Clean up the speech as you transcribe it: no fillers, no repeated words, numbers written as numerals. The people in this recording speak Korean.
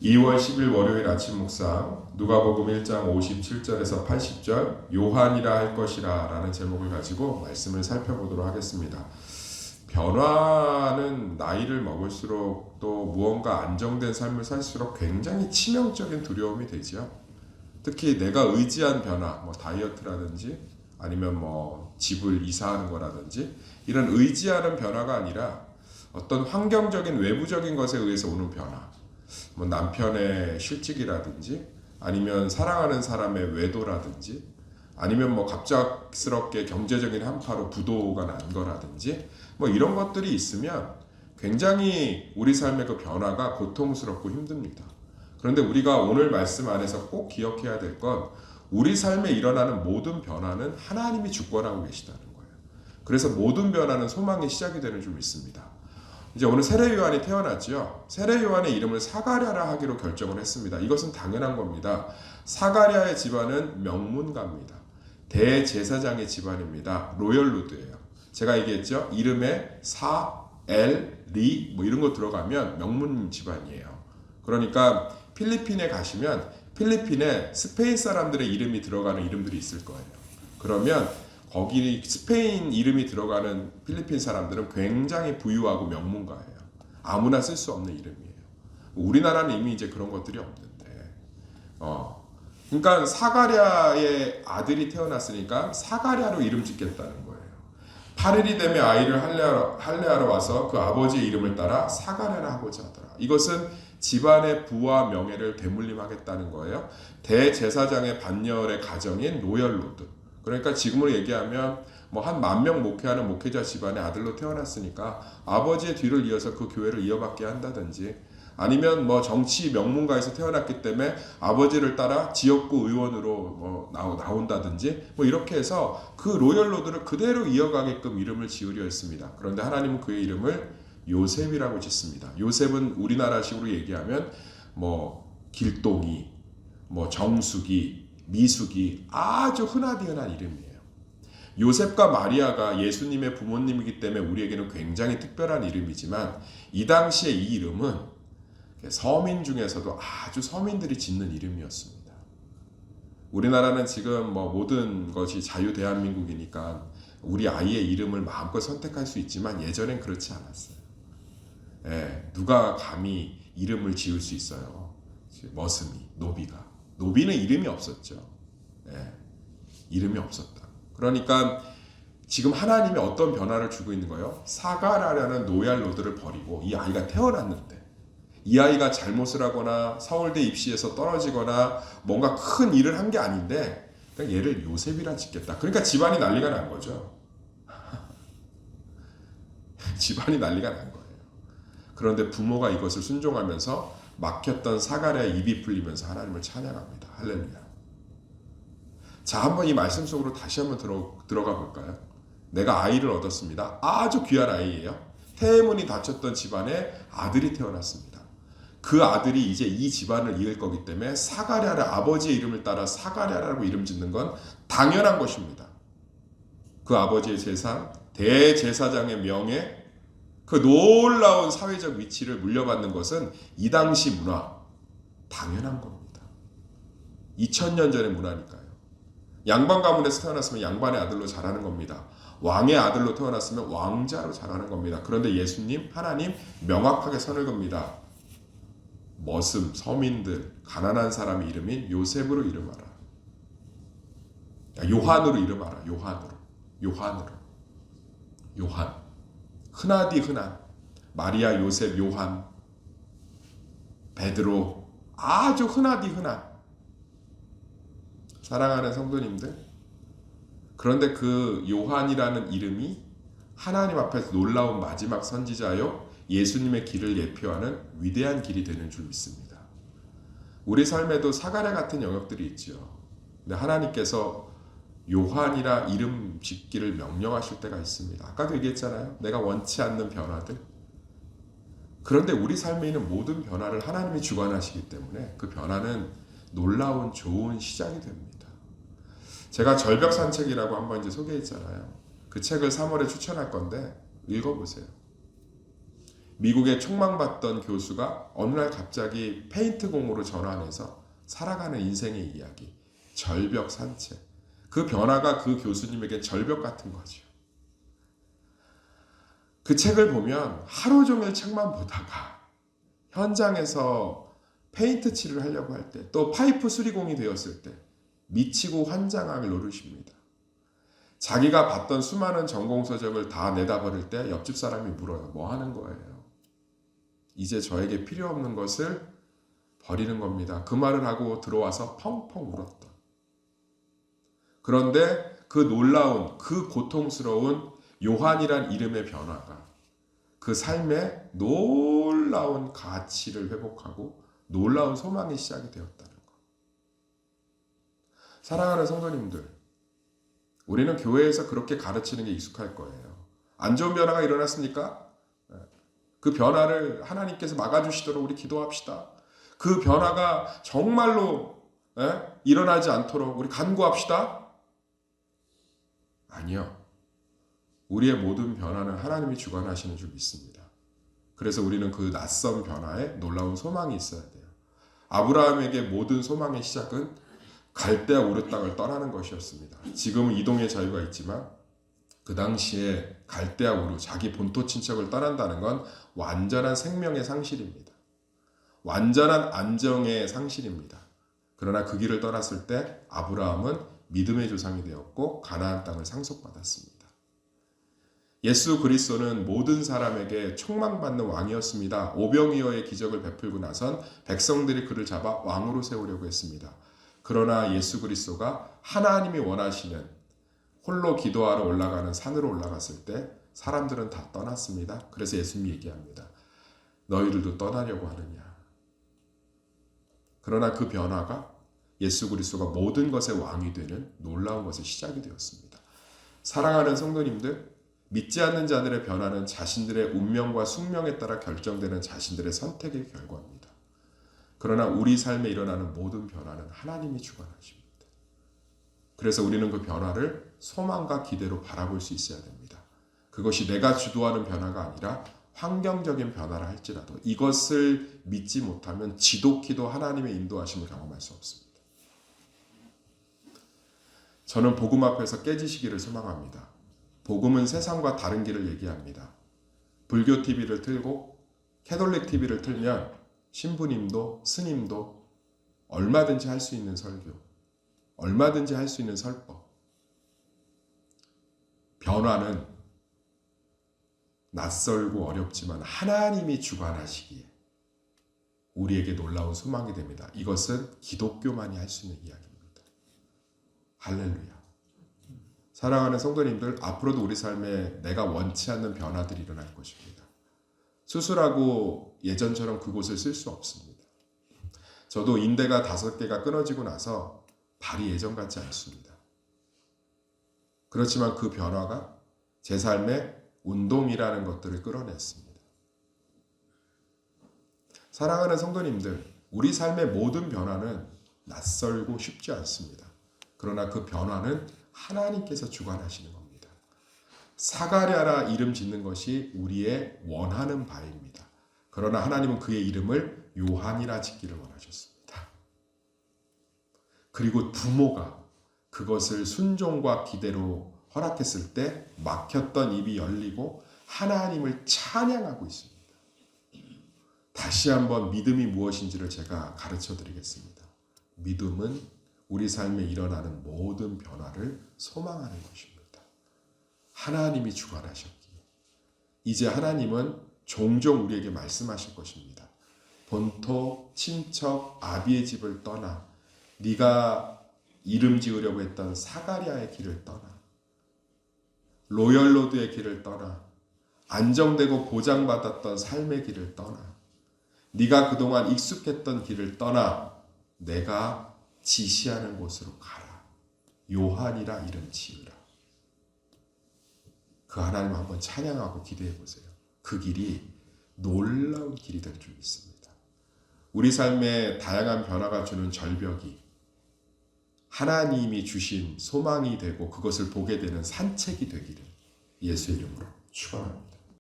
2월 10일 월요일 아침 묵상 누가복음 1장 57절에서 80절 요한이라 할 것이라 라는 제목을 가지고 말씀을 살펴보도록 하겠습니다. 변화는 나이를 먹을수록 또 무언가 안정된 삶을 살수록 굉장히 치명적인 두려움이 되죠. 특히 내가 의지한 변화, 다이어트라든지 아니면 집을 이사하는 거라든지 이런 의지하는 변화가 아니라 어떤 환경적인 외부적인 것에 의해서 오는 변화, 남편의 실직이라든지 아니면 사랑하는 사람의 외도라든지 아니면 갑작스럽게 경제적인 한파로 부도가 난 거라든지 이런 것들이 있으면 굉장히 우리 삶의 그 변화가 고통스럽고 힘듭니다. 그런데 우리가 오늘 말씀 안에서 꼭 기억해야 될 건 우리 삶에 일어나는 모든 변화는 하나님이 주권하고 계시다는 거예요. 그래서 모든 변화는 소망의 시작이 되는 줄 믿습니다. 이제 오늘 세례 요한이 태어났죠. 세례 요한의 이름을 사가랴라 하기로 결정을 했습니다. 이것은 당연한 겁니다. 사가랴의 집안은 명문가입니다. 대제사장의 집안입니다. 로열루드예요. 제가 얘기했죠. 이름에 사, 엘, 리 이런 거 들어가면 명문 집안이에요. 그러니까 필리핀에 가시면 필리핀에 스페인 사람들의 이름이 들어가는 이름들이 있을 거예요. 그러면 거기 스페인 이름이 들어가는 필리핀 사람들은 굉장히 부유하고 명문가예요. 아무나 쓸 수 없는 이름이에요. 우리나라는 이미 이제 그런 것들이 없는데, 그러니까 사가랴의 아들이 태어났으니까 사가랴로 이름 짓겠다는 거예요. 8일이 되면 아이를 할례하러 와서 그 아버지의 이름을 따라 사가랴라 하고자 하더라. 이것은 집안의 부와 명예를 되물림하겠다는 거예요. 대제사장의 반열의 가정인 로열로드. 그러니까 지금으로 얘기하면 한 10,000명 목회하는 목회자 집안의 아들로 태어났으니까 아버지의 뒤를 이어서 그 교회를 이어받게 한다든지 아니면 정치 명문가에서 태어났기 때문에 아버지를 따라 지역구 의원으로 나온다든지 이렇게 해서 그 로열로드를 그대로 이어가게끔 이름을 지으려 했습니다. 그런데 하나님은 그의 이름을 요셉이라고 짓습니다. 요셉은 우리나라식으로 얘기하면 길동이, 정숙이, 미숙이 아주 흔한 이름이에요. 요셉과 마리아가 예수님의 부모님이기 때문에 우리에게는 굉장히 특별한 이름이지만 이 당시에 이 이름은 서민 중에서도 아주 서민들이 짓는 이름이었습니다. 우리나라는 지금 모든 것이 자유 대한민국이니까 우리 아이의 이름을 마음껏 선택할 수 있지만 예전엔 그렇지 않았어요. 누가 감히 이름을 지을 수 있어요? 머슴이, 노비는 이름이 없었죠. 이름이 없었다. 그러니까 지금 하나님이 어떤 변화를 주고 있는 거예요? 사가랴라는 노얄로드를 버리고 이 아이가 태어났는데 이 아이가 잘못을 하거나 서울대 입시에서 떨어지거나 뭔가 큰 일을 한 게 아닌데 그냥 얘를 요셉이라 짓겠다. 그러니까 집안이 난리가 난 거죠. 집안이 난리가 난 거예요. 그런데 부모가 이것을 순종하면서 막혔던 사가랴의 입이 풀리면서 하나님을 찬양합니다. 할렐루야. 자, 한번 이 말씀 속으로 다시 한번 들어가 볼까요? 내가 아이를 얻었습니다. 아주 귀한 아이예요. 태문이 닫혔던 집안에 아들이 태어났습니다. 그 아들이 이제 이 집안을 이을 거기 때문에 사가랴를 아버지의 이름을 따라 사가랴라고 이름 짓는 건 당연한 것입니다. 그 아버지의 재산, 대제사장의 명예, 그 놀라운 사회적 위치를 물려받는 것은 이 당시 문화, 당연한 겁니다. 2000년 전의 문화니까요. 양반 가문에서 태어났으면 양반의 아들로 자라는 겁니다. 왕의 아들로 태어났으면 왕자로 자라는 겁니다. 그런데 예수님, 하나님 명확하게 선을 겁니다. 머슴, 서민들, 가난한 사람의 이름인 요셉으로 이름하라. 요한으로 이름하라. 요한으로. 흔하디 흔한 마리아, 요셉, 요한, 베드로, 아주 흔하디 흔한 사랑하는 성도님들, 그런데 그 요한이라는 이름이 하나님 앞에서 놀라운 마지막 선지자요 예수님의 길을 예표하는 위대한 길이 되는 줄 믿습니다. 우리 삶에도 사가랴 같은 영역들이 있죠. 근데 하나님께서 요한이라 이름 짓기를 명령하실 때가 있습니다. 아까도 얘기했잖아요. 내가 원치 않는 변화들. 그런데 우리 삶에 있는 모든 변화를 하나님이 주관하시기 때문에 그 변화는 놀라운 좋은 시작이 됩니다. 제가 절벽 산책이라고 한번 이제 소개했잖아요. 그 책을 3월에 추천할 건데 읽어보세요. 미국에 촉망받던 교수가 어느 날 갑자기 페인트공으로 전환해서 살아가는 인생의 이야기, 절벽 산책. 그 변화가 그 교수님에게 절벽 같은 거죠. 그 책을 보면 하루 종일 책만 보다가 현장에서 페인트 칠을 하려고 할 때, 또 파이프 수리공이 되었을 때 미치고 환장할 노릇입니다. 자기가 봤던 수많은 전공서적을 다 내다버릴 때 옆집 사람이 물어요. 뭐 하는 거예요? 이제 저에게 필요 없는 것을 버리는 겁니다. 그 말을 하고 들어와서 펑펑 울었다. 그런데 그 놀라운, 그 고통스러운 요한이란 이름의 변화가 그 삶의 놀라운 가치를 회복하고 놀라운 소망이 시작이 되었다는 것. 사랑하는 성도님들, 우리는 교회에서 그렇게 가르치는 게 익숙할 거예요. 안 좋은 변화가 일어났습니까? 그 변화를 하나님께서 막아주시도록 우리 기도합시다. 그 변화가 정말로 일어나지 않도록 우리 간구합시다. 아니요. 우리의 모든 변화는 하나님이 주관하시는 줄 믿습니다. 그래서 우리는 그 낯선 변화에 놀라운 소망이 있어야 돼요. 아브라함에게 모든 소망의 시작은 갈대아 우르 땅을 떠나는 것이었습니다. 지금은 이동의 자유가 있지만 그 당시에 갈대아 우르, 자기 본토 친척을 떠난다는 건 완전한 생명의 상실입니다. 완전한 안정의 상실입니다. 그러나 그 길을 떠났을 때 아브라함은 믿음의 조상이 되었고 가나안 땅을 상속받았습니다. 예수 그리스도는 모든 사람에게 촉망받는 왕이었습니다. 오병이어의 기적을 베풀고 나선 백성들이 그를 잡아 왕으로 세우려고 했습니다. 그러나 예수 그리스도가 하나님이 원하시는 홀로 기도하러 올라가는 산으로 올라갔을 때 사람들은 다 떠났습니다. 그래서 예수님이 얘기합니다. 너희들도 떠나려고 하느냐. 그러나 그 변화가 예수 그리스도가 모든 것의 왕이 되는 놀라운 것의 시작이 되었습니다. 사랑하는 성도님들, 믿지 않는 자들의 변화는 자신들의 운명과 숙명에 따라 결정되는 자신들의 선택의 결과입니다. 그러나 우리 삶에 일어나는 모든 변화는 하나님이 주관하십니다. 그래서 우리는 그 변화를 소망과 기대로 바라볼 수 있어야 됩니다. 그것이 내가 주도하는 변화가 아니라 환경적인 변화라 할지라도 이것을 믿지 못하면 지독히도 하나님의 인도하심을 경험할 수 없습니다. 저는 복음 앞에서 깨지시기를 소망합니다. 복음은 세상과 다른 길을 얘기합니다. 불교 TV를 틀고 캐톨릭 TV를 틀면 신부님도 스님도 얼마든지 할 수 있는 설교, 얼마든지 할 수 있는 설법. 변화는 낯설고 어렵지만 하나님이 주관하시기에 우리에게 놀라운 소망이 됩니다. 이것은 기독교만이 할 수 있는 이야기입니다. 할렐루야. 사랑하는 성도님들, 앞으로도 우리 삶에 내가 원치 않는 변화들이 일어날 것입니다. 수술하고 예전처럼 그곳을 쓸 수 없습니다. 저도 인대가 5개가 끊어지고 나서 발이 예전 같지 않습니다. 그렇지만 그 변화가 제 삶에 운동이라는 것들을 끌어냈습니다. 사랑하는 성도님들, 우리 삶의 모든 변화는 낯설고 쉽지 않습니다. 그러나 그 변화는 하나님께서 주관하시는 겁니다. 사가랴라 이름 짓는 것이 우리의 원하는 바입니다. 그러나 하나님은 그의 이름을 요한이라 짓기를 원하셨습니다. 그리고 부모가 그것을 순종과 기대로 허락했을 때 막혔던 입이 열리고 하나님을 찬양하고 있습니다. 다시 한번 믿음이 무엇인지를 제가 가르쳐 드리겠습니다. 믿음은 우리 삶에 일어나는 모든 변화를 소망하는 것입니다. 하나님이 주관하셨기에 이제 하나님은 종종 우리에게 말씀하실 것입니다. 본토, 친척, 아비의 집을 떠나 네가 이름 지으려고 했던 사가랴의 길을 떠나 로열로드의 길을 떠나 안정되고 보장받았던 삶의 길을 떠나 네가 그동안 익숙했던 길을 떠나 내가 지시하는 곳으로 가라. 요한이라 이름 지으라. 그 하나님 한번 찬양하고 기대해 보세요. 그 길이 놀라운 길이 될 줄 믿습니다. 우리 삶에 다양한 변화가 주는 절벽이 하나님이 주신 소망이 되고 그것을 보게 되는 산책이 되기를 예수의 이름으로 축원합니다.